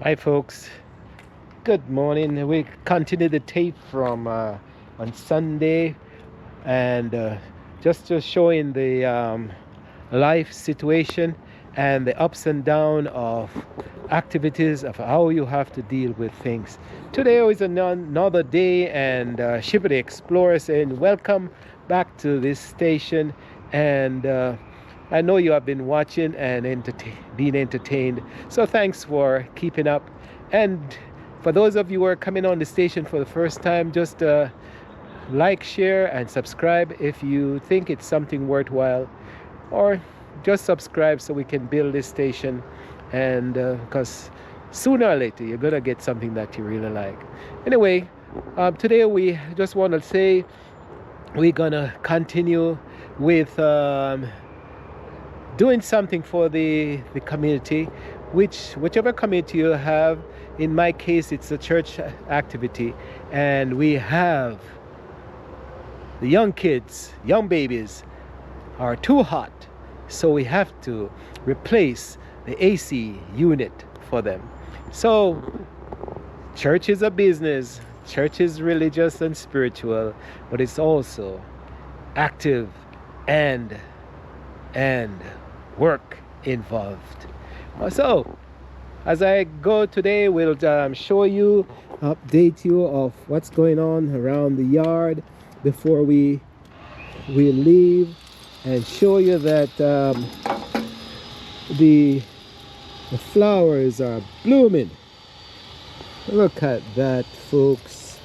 Hi folks, good morning. We continue the tape from on Sunday and just showing the life situation and the ups and downs of activities of how you have to deal with things. Today is another day and Shiver the Explorer saying welcome back to this station, and I know you have been watching and being entertained, so thanks for keeping up. And for those of you who are coming on the station for the first time, just like, share, and subscribe if you think it's something worthwhile, or just subscribe so we can build this station. And because sooner or later you're gonna get something that you really like. Anyway, today we just want to say we're gonna continue with doing something for the community, whichever community you have. In my case, it's a church activity, and we have the young kids, young babies are too hot, so we have to replace the AC unit for them. So church is a business, church is religious and spiritual, but it's also active and work involved. So as I go today, we'll show you, update you of what's going on around the yard before we leave, and show you that the flowers are blooming. Look at that, folks.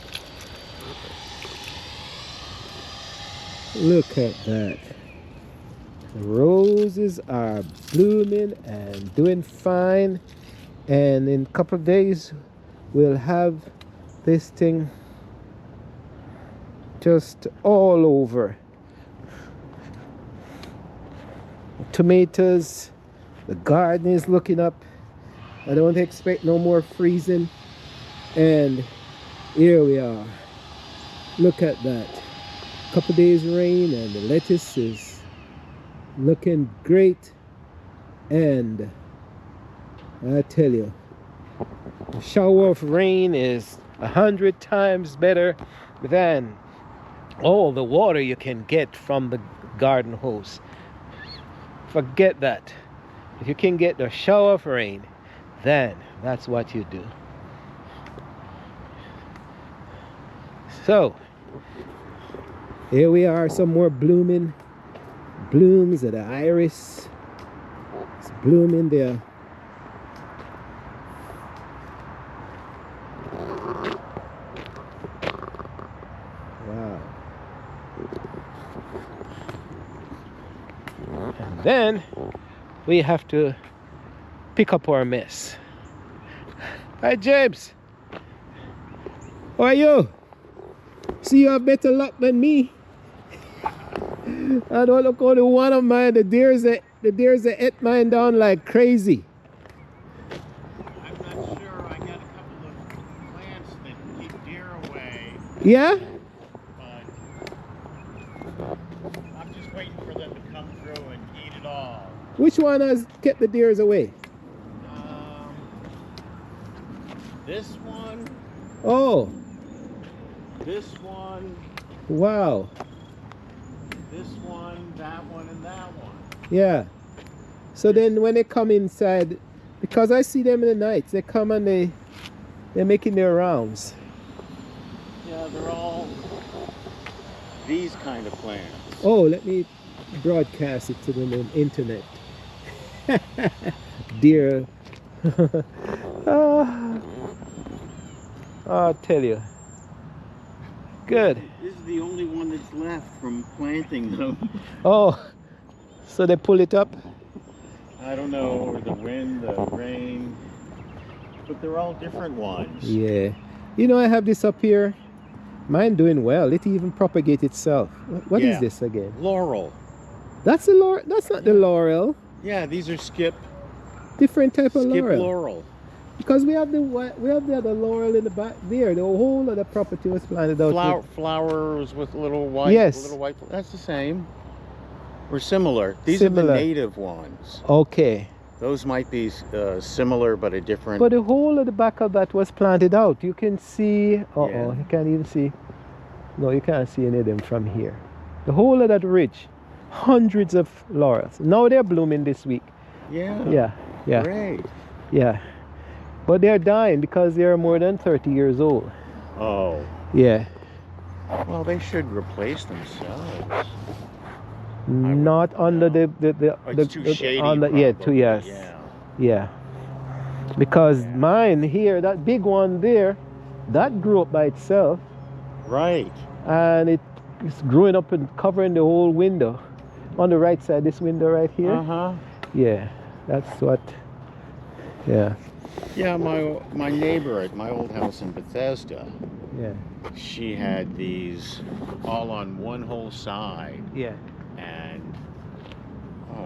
Look at that. The roses are blooming and doing fine, and in a couple of days we'll have this thing just all over. Tomatoes, the garden is looking up. I don't expect no more freezing, and here we are. Look at that. Couple days rain and the lettuce is looking great. And I tell you, a shower of rain is 100 times better than all the water you can get from the garden hose. Forget that. If you can get a shower of rain, then that's what you do. So here we are, some more blooms of the iris. It's blooming there. Wow. And then we have to pick up our mess. Hi James, how are you? See, you have better luck than me. I don't look, only one of mine, the deers that ate mine down like crazy. I'm not sure. I got a couple of plants that keep deer away. Yeah? But I'm just waiting for them to come through and eat it all. Which one has kept the deers away? This one. Oh. This one. Wow. This one, that one, and that one. Yeah. So then when they come inside, because I see them in the night, they come and they're making their rounds. Yeah, they're all these kind of plants. Oh, let me broadcast it to the internet. Dear. I'll tell you. Good. This is the only one that's left from planting them. Oh, so they pull it up? I don't know, or the wind, the rain, but they're all different ones. Yeah. You know, I have this up here. Mine doing well. It even propagate itself. What is this again? Laurel. That's the laurel. That's not the laurel. Yeah, these are skip Different type of laurel. laurel. Because we have the other laurel in the back there. The whole of the property was planted out. Flowers with little white. Yes. Little white. That's the same. Or similar. These are the native ones. Okay. Those might be similar, but a different. But the whole of the back of that was planted out. You can see, Yeah. you can't even see. No, you can't see any of them from here. The whole of that ridge, hundreds of laurels. Now they're blooming this week. Yeah. Yeah, Great. yeah. But they're dying because they're more than 30 years old. Oh. Yeah. Well, they should replace themselves. Not under the It's too shady. on the, yeah, probably. yes. Yeah. Because mine here, that big one there, that grew up by itself. Right. And it's growing up and covering the whole window on the right side, this window right here. Yeah, that's what. Yeah. Yeah, my neighbor at my old house in Bethesda, Yeah. she had these all on one whole side, Yeah. and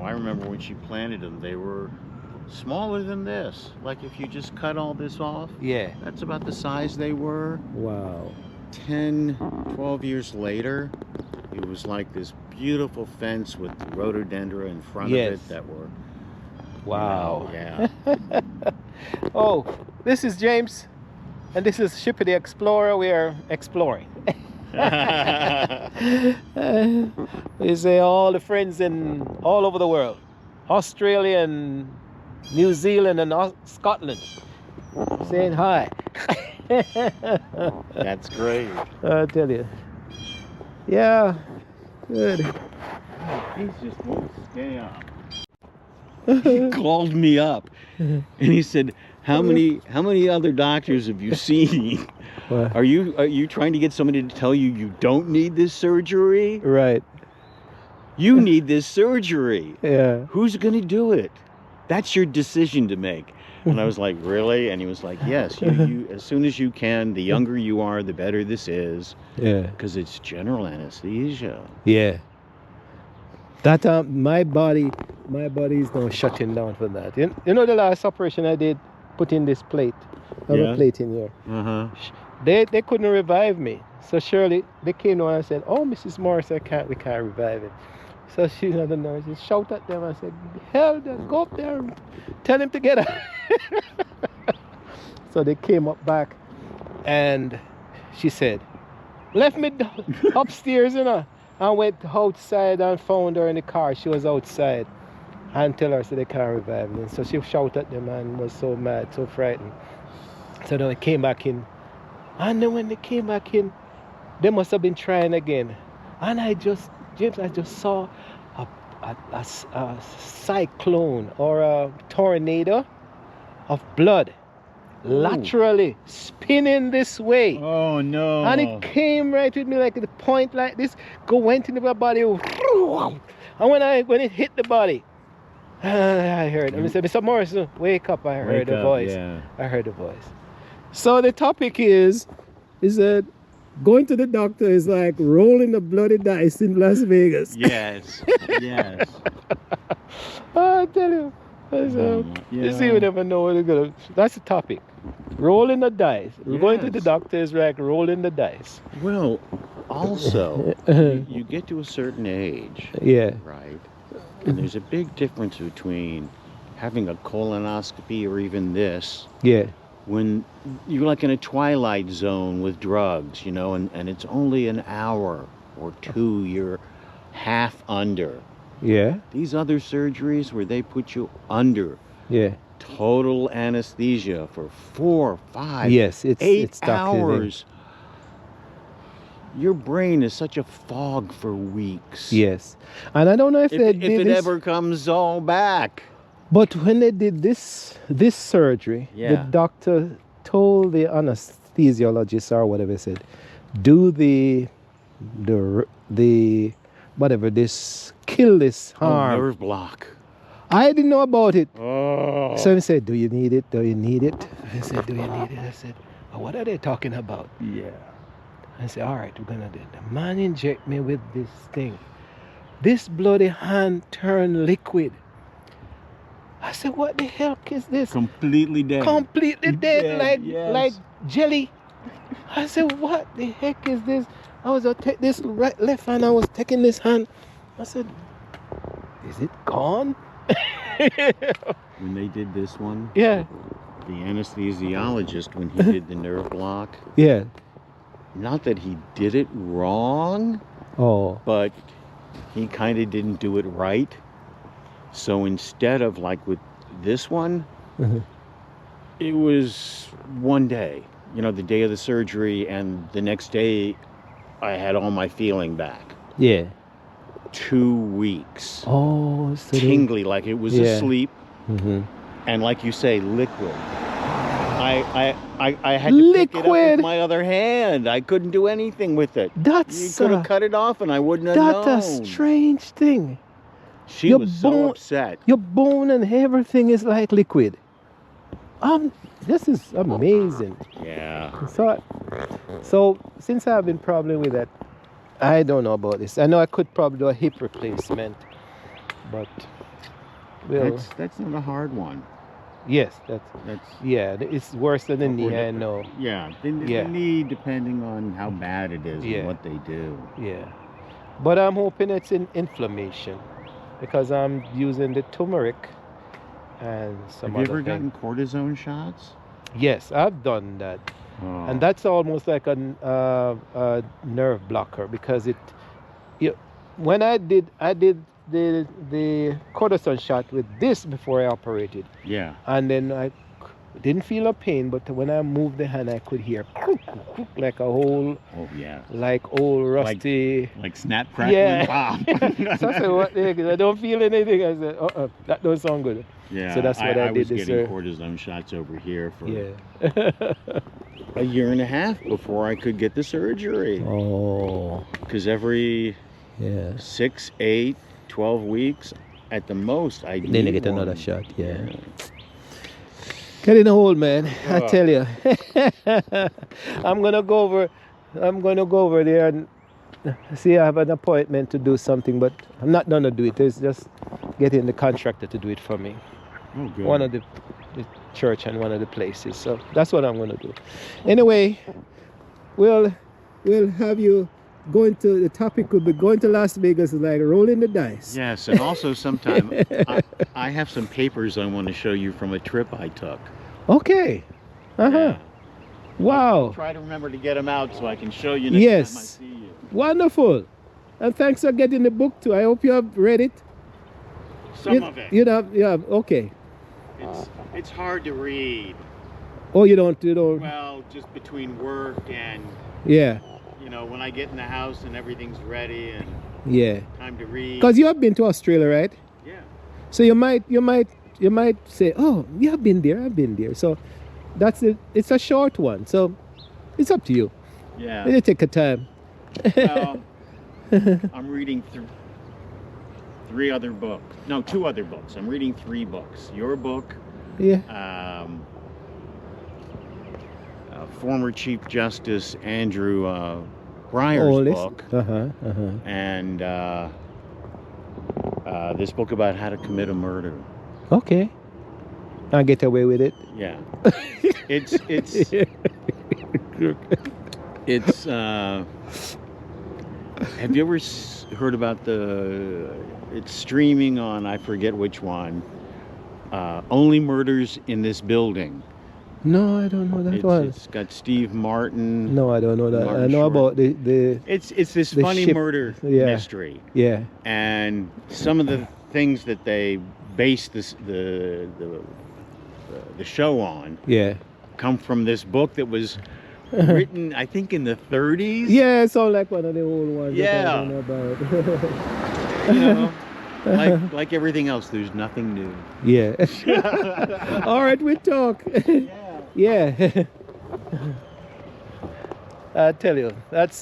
I remember when she planted them, they were smaller than this. Like if you just cut all this off, Yeah. that's about the size they were. Wow. 10, 12 years later, it was like this beautiful fence with rhododendron in front of it that were. Wow. Yeah. Oh, this is James, and this is Shippy the Explorer. We are exploring. We say all the friends in all over the world, Australia and New Zealand and Scotland, saying hi. That's great. I tell you. Yeah, good. He just won't stay up. He called me up and he said, how many other doctors have you seen? What? Are you trying to get somebody to tell you don't need this surgery? Right. You need this surgery. Yeah. Who's going to do it? That's your decision to make. And I was like, really? And he was like, yes, you as soon as you can, the younger you are, the better this is. Yeah. Because it's general anesthesia. Yeah. That my body is now shutting down for that. You know the last operation I did, put in this plate. I have a plate in here. They couldn't revive me. So Shirley, they came down and said, "Oh, Mrs. Morris, we can't revive him." So she's not the nurse. She shout at them and said, "Hell, go up there and tell him to get out." So they came up back, and she said, "Left me upstairs, you know." I went outside and found her in the car. She was outside, and tell her so they can't revive me. So she shouted at them and was so mad, so frightened. So then they came back in, and then when they came back in, they must have been trying again. And James, I just saw a cyclone or a tornado of blood laterally spinning this way. Oh no. And it came right with me like the point like this, went into my body. And when it hit the body, I heard him. I said, "Mr. Morrison, wake up." I heard the voice. Yeah. I heard the voice. So the topic is that going to the doctor is like rolling the bloody dice in Las Vegas. Yes. Yes. I tell you. You see, we never know what it's gonna. That's the topic. Rolling the dice. We're going to the doctor is like rolling the dice. Well, also, you get to a certain age. Yeah. Right. And there's a big difference between having a colonoscopy or even this. Yeah. When you're like in a twilight zone with drugs, and it's only an hour or two, you're half under. Yeah. These other surgeries where they put you under. Yeah. Total anesthesia for 4, 5, yes, 8 hours. Your brain is such a fog for weeks. Yes. And I don't know if it ever comes all back. But when they did this surgery, the doctor told the anesthesiologist or whatever he said, do the whatever this, kill this harm. Nerve block. I didn't know about it. Oh. So he said, "Do you need it? Do you need it?" I said, "Do you need it?" I said, "Oh, what are they talking about?" Yeah. I said, "All right, we're gonna do it." The man inject me with this thing. This bloody hand turned liquid. I said, "What the hell is this?" Completely dead. Completely dead, like jelly. I said, "What the heck is this?" I was gonna take this left hand. I was taking this hand. I said, "Is it gone?" When they did this one, Yeah. the anesthesiologist, when he did the nerve block, Yeah. not that he did it wrong, Oh. but he kind of didn't do it right. So instead of like with this one, Mhm. it was one day, you know, the day of the surgery, and the next day I had all my feeling back. Yeah. 2 weeks. Oh, so Tingly, like it was asleep, Mm-hmm. and like you say, liquid. I had to pick it up Liquid? with my other hand. I couldn't do anything with it. You That's could have cut it off and I wouldn't have that's known. a strange thing. She Your was so bone- upset. Your bone and everything is like liquid. This is amazing. Yeah. So since I have been problem with that, I don't know about this. I know I could probably do a hip replacement, but well, That's not a hard one. yes, That's it's worse than the knee. I know. Yeah. Yeah. The knee, depending on how bad it is Yeah. and what they do. Yeah, but I'm hoping it's in inflammation because I'm using the turmeric and some Have you other ever thing. gotten cortisone shots? Yes, I've done that. Oh. And that's almost like a nerve blocker because when I did the cortisone shot with this before I operated, Yeah. and then I didn't feel a pain, but when I moved the hand I could hear like a whole Oh yeah. like old rusty. Like snap, crackle, Yeah. and pop. So I said, what the heck? I don't feel anything. I said, that don't sound good. Yeah. So that's what I did was this getting year. cortisone shots over here for Yeah. a year and a half before I could get the surgery. Oh. Because every Yeah. 6, 8, 12 weeks at the most, I Then you need get another one. shot. Yeah. Get in the hole, man. I Oh. tell you. I'm gonna go over there and see. I have an appointment to do something, but I'm not gonna do it. It's just getting the contractor to do it for me. Oh, good. One of the church and one of the places. So that's what I'm gonna do. Anyway, we'll have you going to the topic could be going to Las Vegas is like rolling the dice. Yes, and also sometime I have some papers I want to show you from a trip I took. Okay. Uh-huh. Yeah. Wow. Try to remember to get them out so I can show you next Yes. time I see you. Wonderful. And thanks for getting the book too. I hope you have read it. Some of it. You know, yeah, okay. It's hard to read. Oh, you don't. Well, just between work and, Yeah, you know, when I get in the house and everything's ready and yeah. time to read. Because you have been to Australia, right? Yeah. So you might say, oh, yeah, I've been there. So that's it. It's a short one. So it's up to you. Yeah. You take your time. Well, I'm reading 3 other books. No, 2 other books. I'm reading 3 books. Your book, Yeah. former Chief Justice Andrew Breyer's book, and this book about how to commit a murder. Okay. I'll get away with it. Yeah. It's have you ever heard about it's streaming on, I forget which one, Only Murders in This Building. No, I don't know that one. It's got Steve Martin. No, I don't know that. Martin I know Short. about the It's this the funny ship. murder Yeah. mystery, yeah. and some of the things that they base the show on Yeah. come from this book that was written, I think, in the 30s. Yeah, it sounds like one of the old ones. that I Yeah. don't know about. You know, like everything else, there's nothing new. Yeah. All right, we talk. Yeah. I tell you, that's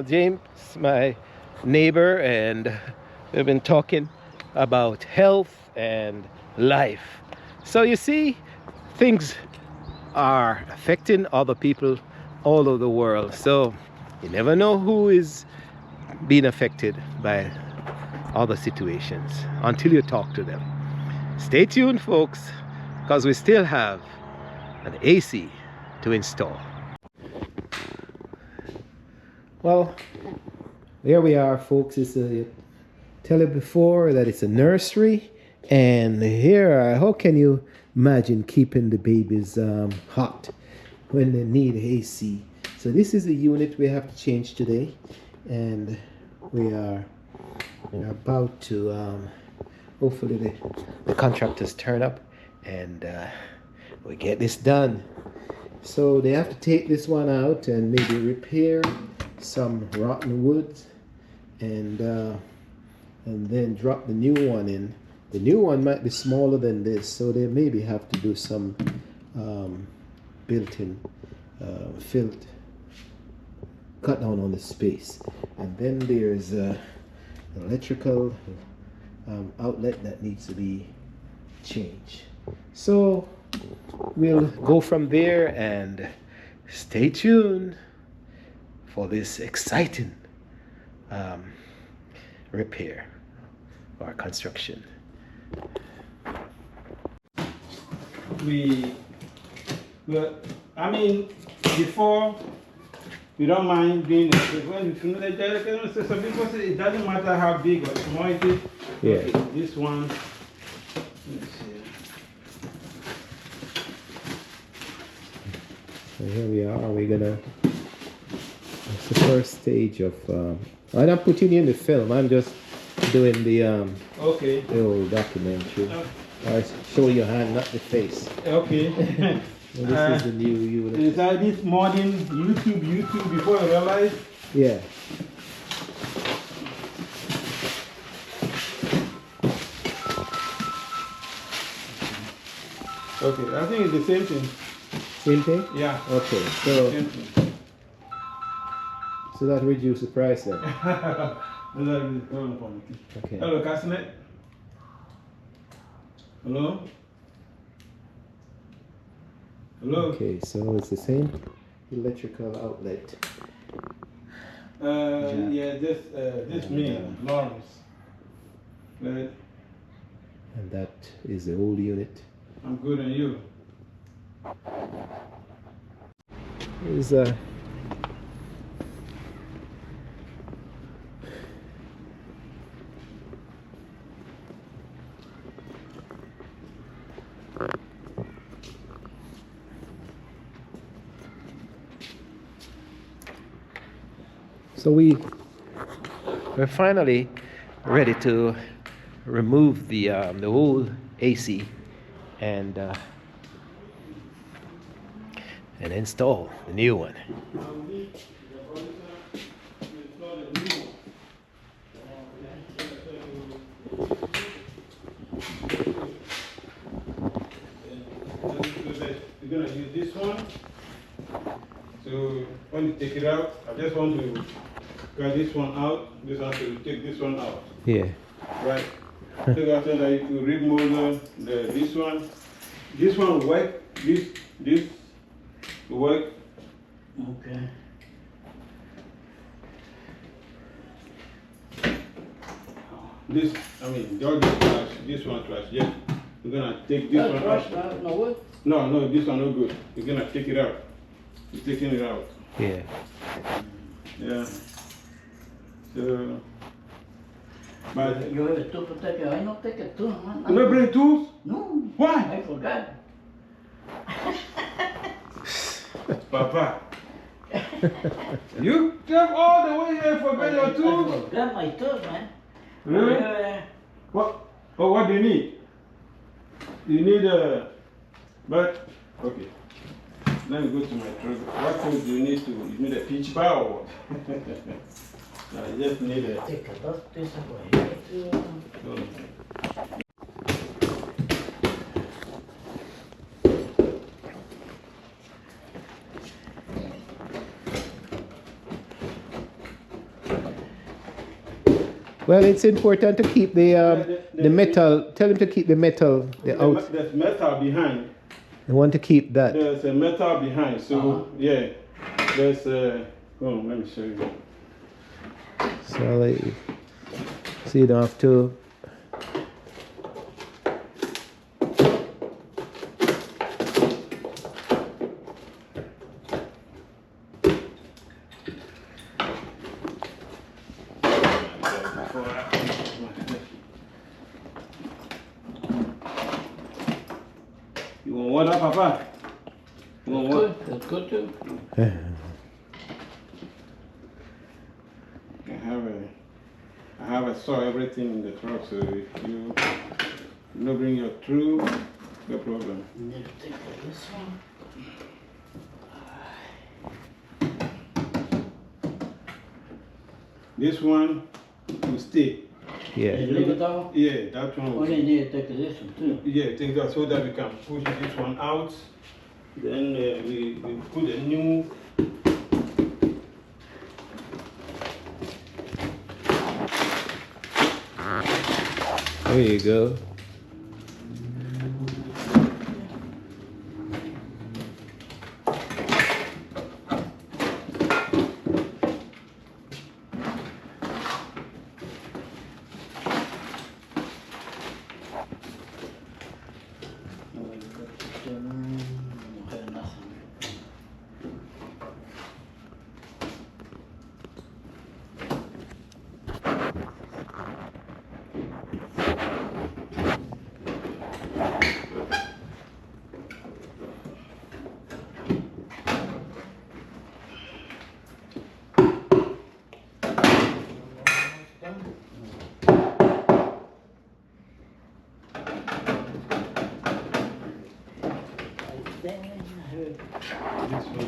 James, my neighbor, and we've been talking about health and life. So you see, things are affecting other people all over the world. So you never know who is being affected by other situations until you talk to them. Stay tuned, folks, because we still have an AC to install. Well, there we are, folks. Tell you before that it's a nursery And here, how can you imagine keeping the babies hot when they need AC? So this is the unit we have to change today, and we're about to hopefully the contractors turn up and we get this done. So they have to take this one out and maybe repair some rotten wood and then drop the new one in. The new one might be smaller than this, so they maybe have to do some built-in filth, cut down on the space. And then there's an electrical outlet that needs to be changed. So we'll go from there, and stay tuned for this exciting repair or construction. I mean, before, we don't mind doing it. When you finish the some people say it doesn't matter how big or small it is. Yeah. Okay, this one, let's see. So here we are. We're gonna. It's the first stage of. I'm not putting you in the film. I'm just doing the Okay. the old documentary. I show your hand, not the face. Okay. And this is the new unit. Is that this modern YouTube before I realize? Yeah. Okay, I think it's the same thing. Same thing? Yeah. Okay. So Same thing. that reduce the price then. Okay. Hello, Cassinet. Hello? Hello? Okay, so it's the same electrical outlet. Yeah, this me, Lawrence. Right? And that is the old unit. I'm good, and you? Is so we're finally ready to remove the old AC and install the new one. We're gonna use this one. So when you take it out, I just want to cut this one out. This one to take this one out. Yeah. Right. So after that, you remove this one. This one will work. This will work. Okay. This, I mean, this one trash. Yeah. We're gonna take this one out. No what? No, this one no good. We're gonna take it out. We're taking it out. Yeah. Yeah. So, but You have a tool to take it. I not take a tool, man. you not bring tools? No. Why? I forgot. Papa. You came all the way here for get your tools? I forgot my tool, man. Really? What? Oh, what do you need? You need a. But okay. Let me go to my truck. What tools do you need to? You need a pitch bar or what? I just need a. Take a lot this away. Well, it's important to keep the metal. Tell him to keep the metal. There's metal behind. I want to keep that. There's a metal behind. So yeah, there's a. Oh, let me show you. So you don't have to. What up, Papa? You want what? Good, that's good too. I have a saw everything in the truck, so if you not bring your tool, no problem. You need to take this one. This one will stay. Yeah. You leave it down? Yeah, that one will Oh, you need to take this one too. Yeah, take that so that we can push this one out. Then we put a new. There you go.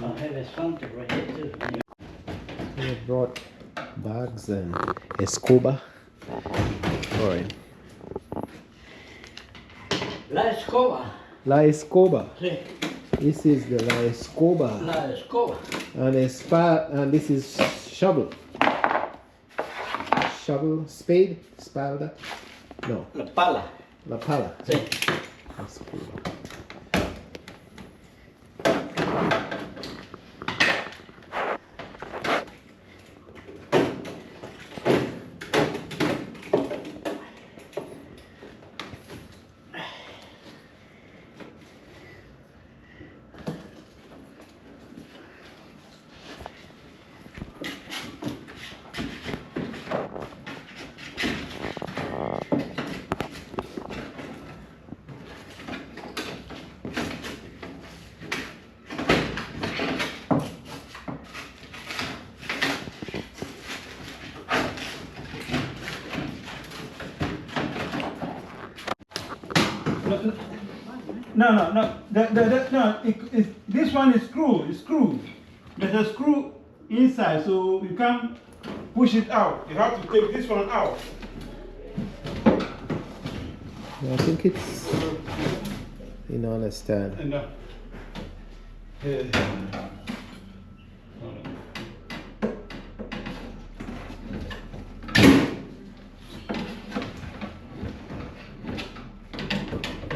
I have a fountain right here too. We brought bags and a scuba for him. La escoba. La escoba. Sí. This is the la escoba. La escoba. And this is shovel. Shovel, spade, spada. No, La pala. la pala. Sí. La scuba. No. This one is screw. It's screw. There's a screw inside, so you can't push it out. You have to take this one out. I think it's, you know, understand. And,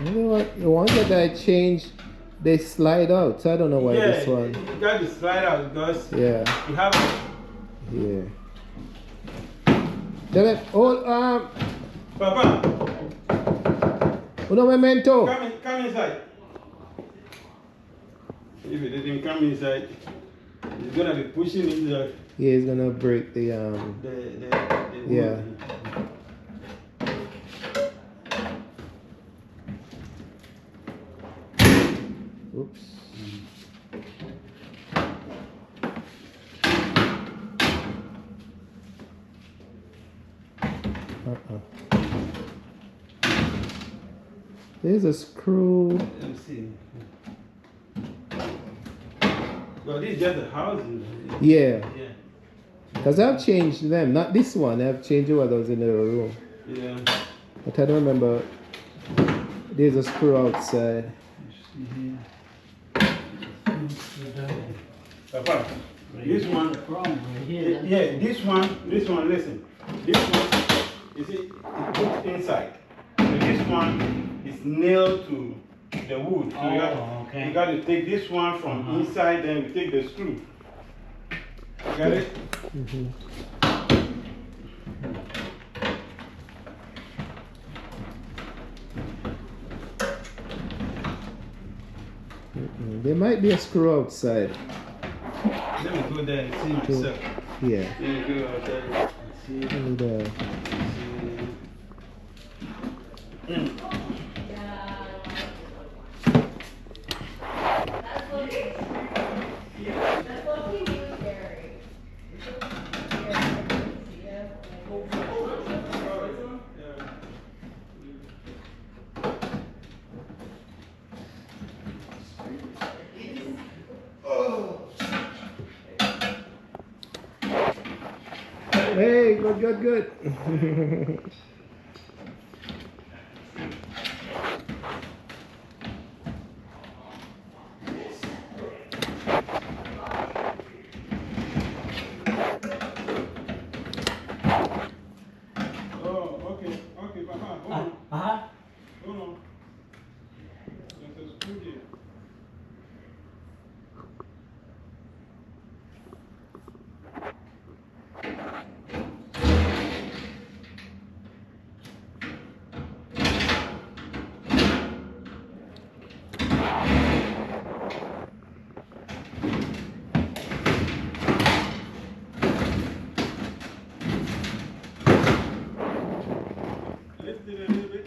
You know what? The ones that I changed, they slide out. So I don't know why yeah, this one. you got to slide out because Yeah. you have. Yeah. Tell it. Oh, Papa, uno memento. come inside. If it didn't come inside, it's gonna be pushing into the. Yeah, it's gonna break the The Yeah. wood. Oops. There's a screw. Let me see. Well, this is just a house. Yeah. Yeah. Because I've changed them. Not this one. I've changed the others in the room. Yeah. But I don't remember. There's a screw outside. Papa, this one. Wrong right here. Yeah, this one, listen. This one, you see, it's put inside. So this one is nailed to the wood. So Okay. you got to take this one from inside, then we take the screw. Got it? There might be a screw outside. Let me go there and see myself. Yeah. Let me go outside and see. And, good, good, good. Oh, okay, okay, Papa, hold on, Uh-huh. hold on. There's a screw here. Lift it a little bit.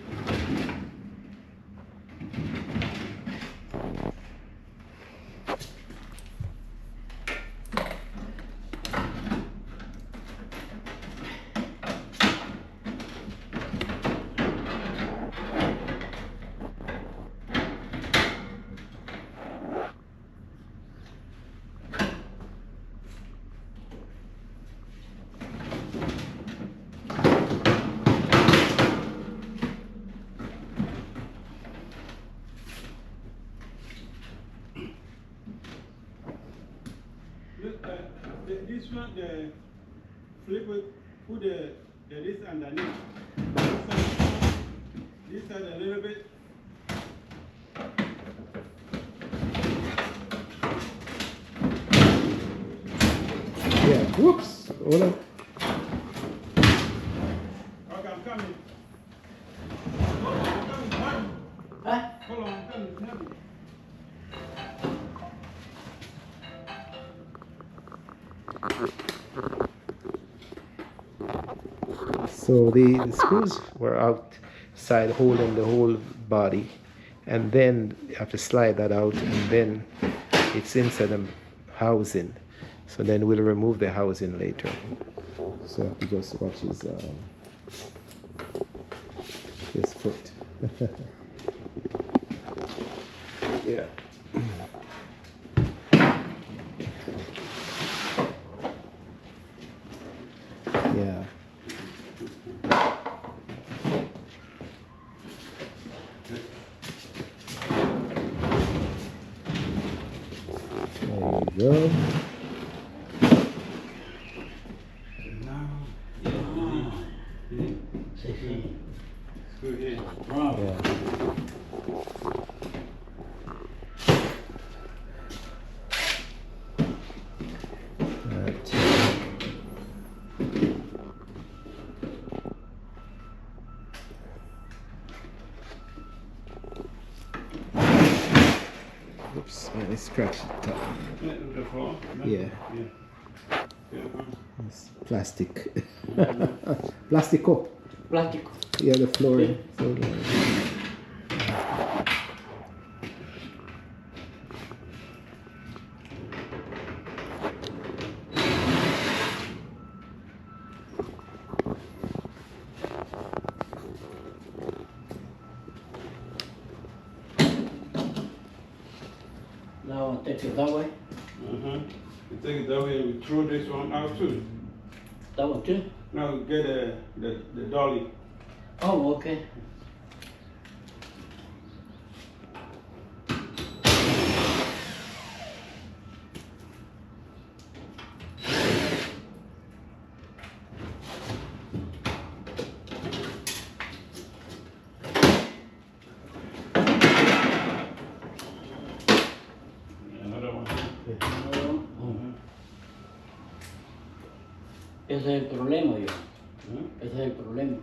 This one, the flip it, put the this underneath. This side a little bit. Yeah, whoops. Hold on. Okay, I'm coming. Hold on, I'm coming. Huh? Hold on, I'm coming. It's heavy. So the screws were outside holding the whole body, and then you have to slide that out, and then it's inside the housing. So then we'll remove the housing later. So I have to just watch his foot. Yeah. Yeah. There you go. Screw here. Yeah. Right. Oops, man, I scratched the top. The floor? Yeah. Yeah. It's plastic. Plastic cup. Plástico. Yeah, the flooring. So, Now I'll take it that way. You take it that way and we throw this one out too. That one too? Now get the dolly. Oh, okay. Another one. Ese es el problema, yo. Ese es el problema.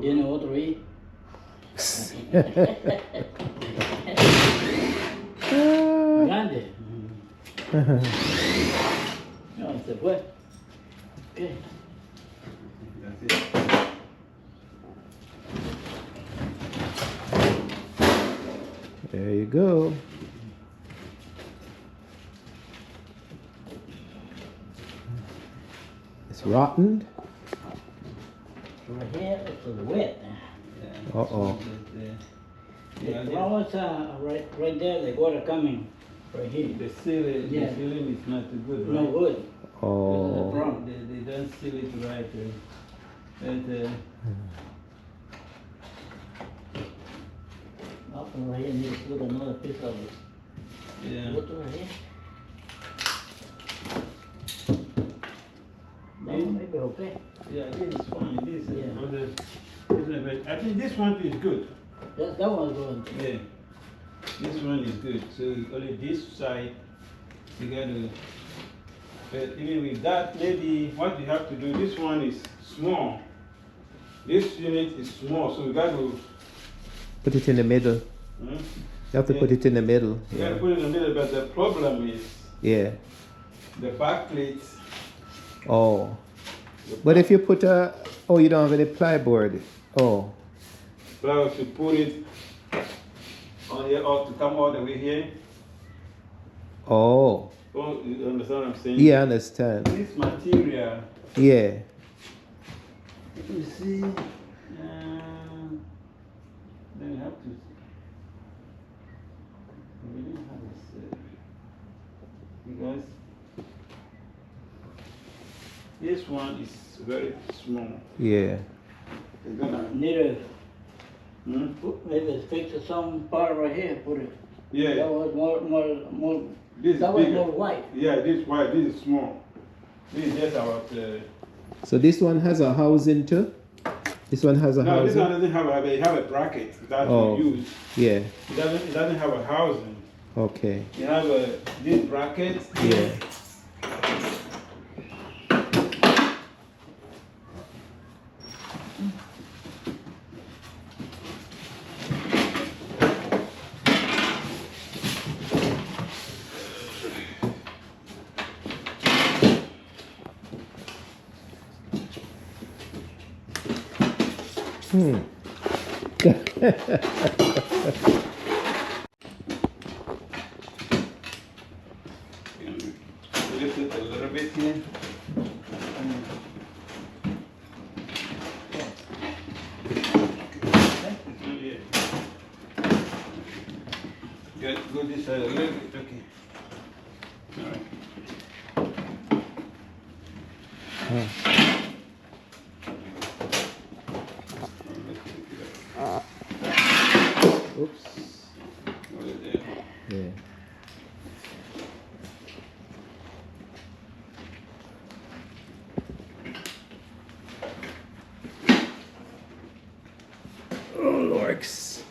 Tiene otro ahí. Grande. No, se fue. ¿Qué? That's it. there you go. It's rotten. Right here, it's wet. Uh-oh. Well, it's right there, the water coming right here. The ceiling, Yeah. the ceiling is not too good, right? No good. Oh. Wrong. They don't seal it right. Up right here, need to put another piece of it. Yeah. Put it right here. That one maybe okay. Yeah, this is fine. This is Yeah. another. I think this one is good. That one's good. Yeah. This one is good. So only this side, you got to. But even with that, maybe what you have to do, this one is small. This unit is small, so you got to. Put it in the middle. Hmm? You have to put it in the middle. You got to put it in the middle, but the problem is Yeah. the back plate. Oh. But if you put oh, you don't have any plyboard. Oh. Well, if you put it on here, or to come all the way here. Oh. Oh, you understand what I'm saying? Yeah, I understand. This material, Yeah. you see, then you have to. We didn't have this because this one is very small. Yeah. It's gonna. Need a Hmm? maybe fix some part right here. Put it. Yeah. That was more. This That is was bigger. more white. Yeah, this white. This is small. This is just about. So this one has a housing too? This one has a No, this housing? one doesn't have a. It have a bracket that Oh. you use. Yeah. It doesn't have a housing. Okay. You have this bracket. Yeah. Hmm. Lift it a little bit here. Go this side a little bit, okay. All right. Oops. Hold it there. Yeah. Oh, Lorks.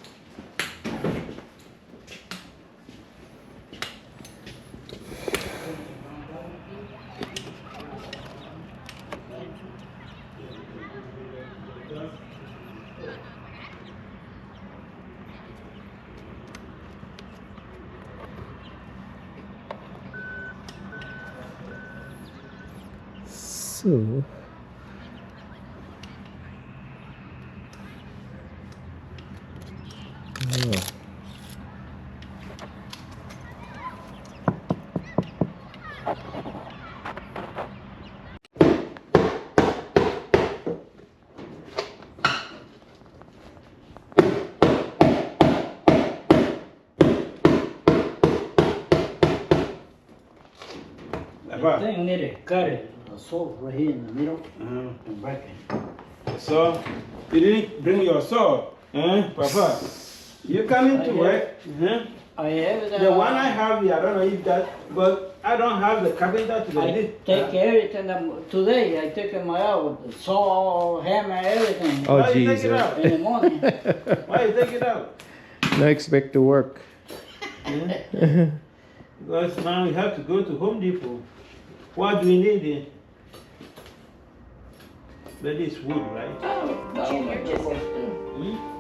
So, oh. Papa. The thing need to cut it. A saw right here in the middle and break it. So, you didn't bring your saw, Papa? You coming to work? I have The one I have here, I don't know if that, but I don't have the carpenter I today. take everything today. I took my out, saw, hammer, everything. Oh, Why you take it Jesus. out? In the morning. Why you take it out? No expect to work. Because now we have to go to Home Depot. What do we need here? That is wood, right? Junior just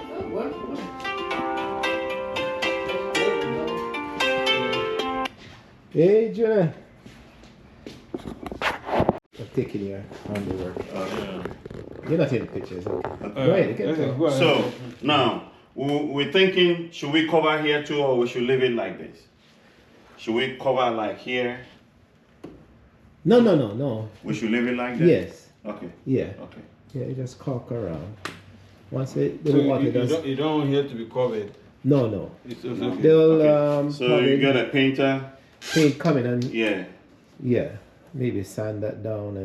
Hey, Jonah. I'm taking your handiwork. You're not in the pictures. Okay. Go ahead. Get Okay, going. go ahead. So now we're thinking, should we cover here too, or we should leave it like this? Should we cover like here? No. We should leave it like that. Yes. Okay. Yeah. Okay. Yeah, you just caulk around. Once it, So the water you does. you don't want here to be covered. No. It's okay. They'll Okay. So probably you get a painter. paint coming and Yeah. yeah. maybe sand that down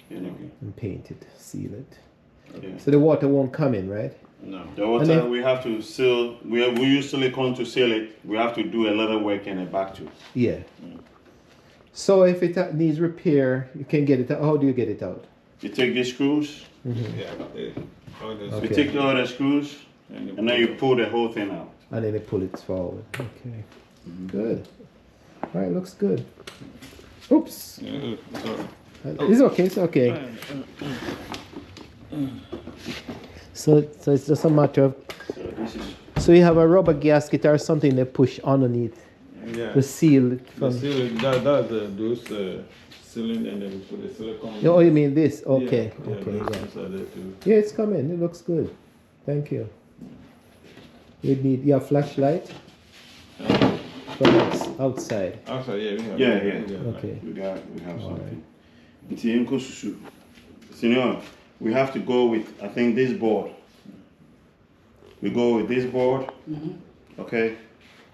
Yeah. and paint it, seal it. Yeah. So the water won't come in, right? No. The water, then- we have to seal. We use silicone to seal it. We have to do a little work in the back too. Yeah. So if it needs repair, you can get it out. How do you get it out? You take these screws. Yeah. All this. Okay. You take all the screws, and then you pull the whole thing out. And then you pull it forward. Okay. Good. All right, looks good. Oops. Yeah, sorry. It's okay, it's okay. So it's just a matter of, So this is. so you have a rubber gasket or something they push underneath Yeah. to seal it The from. seal, that's those sealing, and then we put the silicone. Oh, you mean this? Okay, Yeah, okay, those yeah. ones are there too. Yeah, it's coming. It looks good. Thank you. You need your flashlight from outside. Outside, yeah, we have. Yeah. Okay. We have something. It's in Kosusu. Senor, we have to go with, I think, this board. We go with this board. Okay.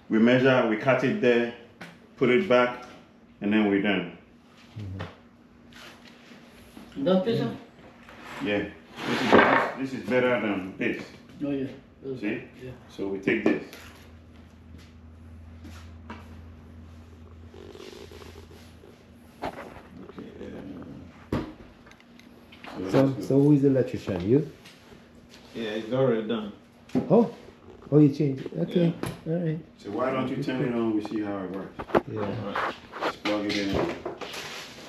We measure, we cut it there, put it back, and then we're done. Dos piezas? Yeah. This is better than this. No, yeah. Those- See? Yeah. So we take this. So who is the electrician? You? Yeah, it's already done. Oh, you changed it. Okay, all right. So why don't you turn it on? We see how it works. Yeah. Just plug it in.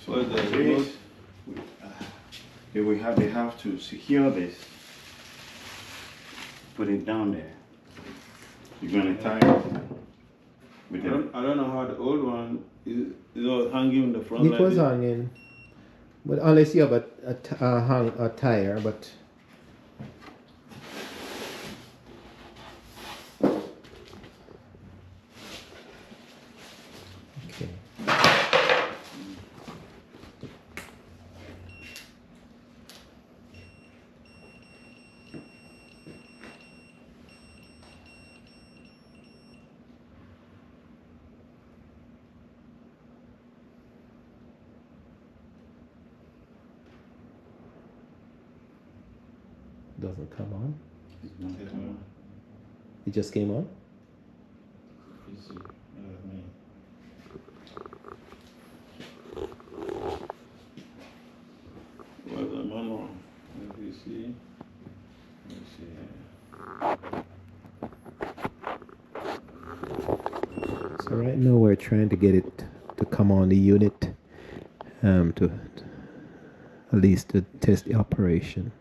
So the This, they have to secure this. Put it down there. You're gonna tie it with I don't know how the old one is all hanging in the front. It like was this. hanging, but unless you have a tire, but okay. Doesn't come on. It just came on. You see, what's the manual? Let me see. Let me see. So right now we're trying to get it to come on the unit, to at least to test the operation.